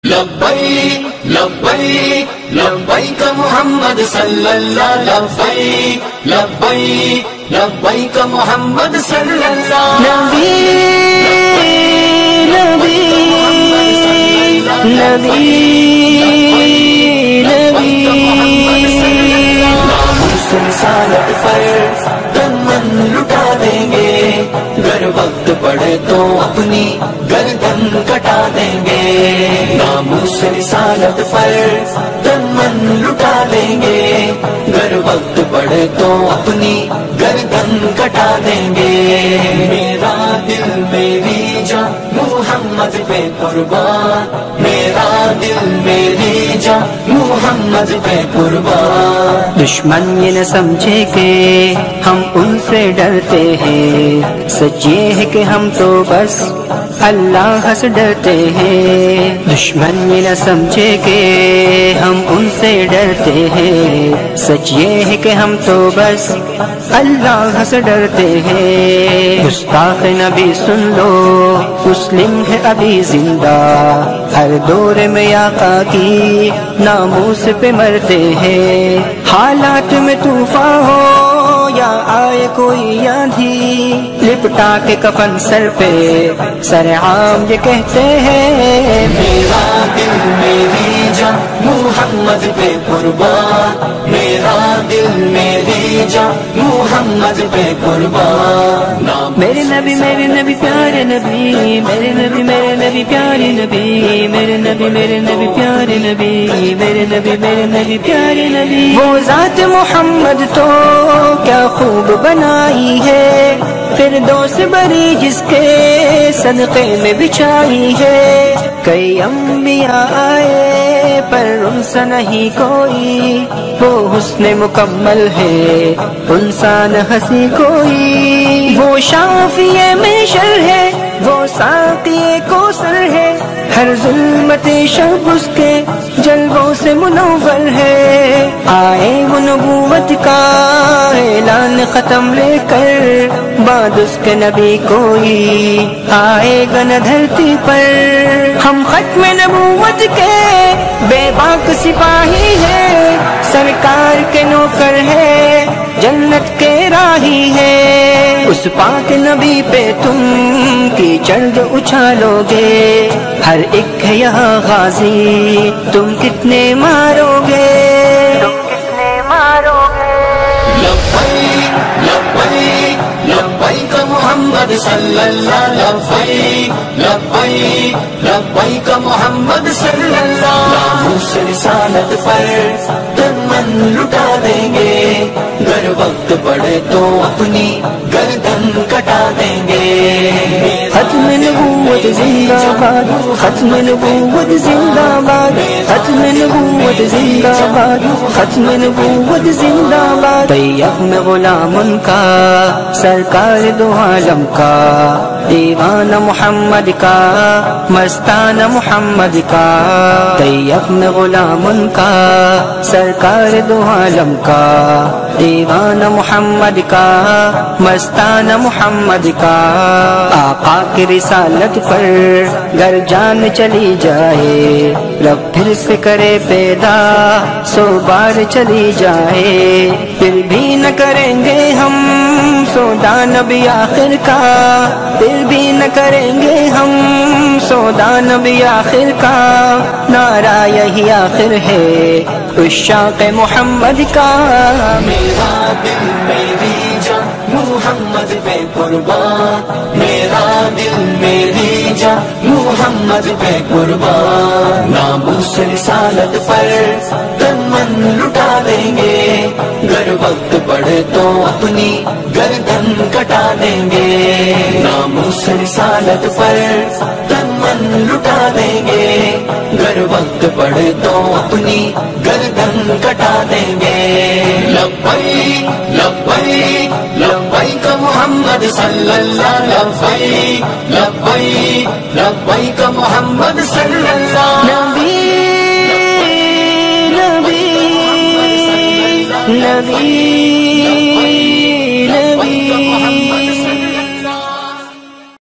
لبیک لبیک لبیک محمد صلی اللہ لبیک لبیک لبیک محمد صلی اللہ نبی نبی نبی ناموس رسالت پر تن من لٹا دیں گے، گر وقت پڑے تو اپنی گردن کٹا دیں گے۔ ناموس رسالت پر تن من لٹا دیں گے، گر وقت پڑے تو اپنی گردن کٹا دیں گے۔ میرا دل میری جان محمد پہ قربان، میرا دل میری جان محمد پہ قربان۔ دشمن یہ نہ سمجھے کہ ہم ان سے ڈرتے ہیں، سچ یہ ہے کہ ہم تو بس اللہ سے ڈرتے ہیں۔ دشمن یہ نہ سمجھے کہ ہم ان سے ڈرتے ہیں، سچ یہ ہے کہ ہم تو بس اللہ سے ڈرتے ہیں۔ گستاخ نبی سن لو، مسلم ہے ابھی زندہ، ہر دور میں آقا کی ناموس پہ مرتے ہیں۔ حالات میں طوفان ہو یا آئے کوئی آندھی، لپٹا کے کفن سر پہ سر عام یہ کہتے ہیں، میرا دل میری جان محمد پہ قربان، میرا دل میری جان محمد پہ قربان۔ میرے نبی پیارے نبی، میرے نبی پیارے نبی، میرے نبی پیارے نبی، میرے نبی پیارے نبی۔ وہ ذات محمد تو کیا خوب بنائی ہے، فردوس بری جس کے صدقے میں بچھائی ہے۔ کئی انبیاء آئے پر ان سا نہیں کوئی، وہ حسن مکمل ہے انسان ہنسی کوئی۔ وہ شافی محشر ہے، وہ ساقی کوثر ہے، ہر ظلمت شب اس کے جلووں سے منور ہے۔ آئے وہ نبوت کا اعلان ختم لے کر، بعد اس کے نبی کوئی آئے گا نہ دھرتی پر۔ ہم ختم نبوت کے بے باک سپاہی ہے، سرکار کے نوکر ہے، جنت کے راہی ہے۔ اس پاک نبی پہ تم کیچڑ جو اچھالو گے، ہر ایک ہے یہاں غازی، تم کتنے مارو گے، تم کتنے مارو گے۔ لبیک لبیک لبیک محمد صلی اللہ لبیک لبیک لبیک محمد صلی اللہ۔ ناموس رسالت پر تن من لٹا دیں گے، گر وقت پڑے تو اپنی گردن کٹا دیں گے۔ ختم نبوت زندہ باد، ختم نبوت زندہ باد، ختم نبوت زندہ باد، ختم نبوت زندہ باد۔ طیب میں غلام ان کا، سرکار دو عالم کا، دیوانہ محمد کا، مستانہ محمد کا۔ طیب میں غلام ان کا، سرکار دو عالم کا، دیوانہ محمد کا، مستانہ محمد کا۔ آقا کی رسالت پر گر جان چلی جائے، رب پھر سے کرے پیدا، 100 بار چلی جائے، پھر بھی نہ کریں گے ہم سودا نبی آخر کا، پھر بھی نہ کریں گے ہم سودا نبی آخر کا۔ نعرہ یہی آخر ہے عشاق محمد کا۔ میرا دل میری جان محمد پہ قربان، میرا دل میری جان محمد پہ قربان۔ ناموس رسالت پر تن من لٹا دیں گے، گر وقت پڑے تو اپنی گردن کٹا دیں گے۔ ناموس رسالت پر تن من لٹا دیں گے، گر وقت پڑے تو اپنی گردن کٹا دیں گے۔ لبیک لبیک لبیک محمد صلی اللہ لبیک لبیک لبیک محمد صلی اللہ۔ نبی نبی نبی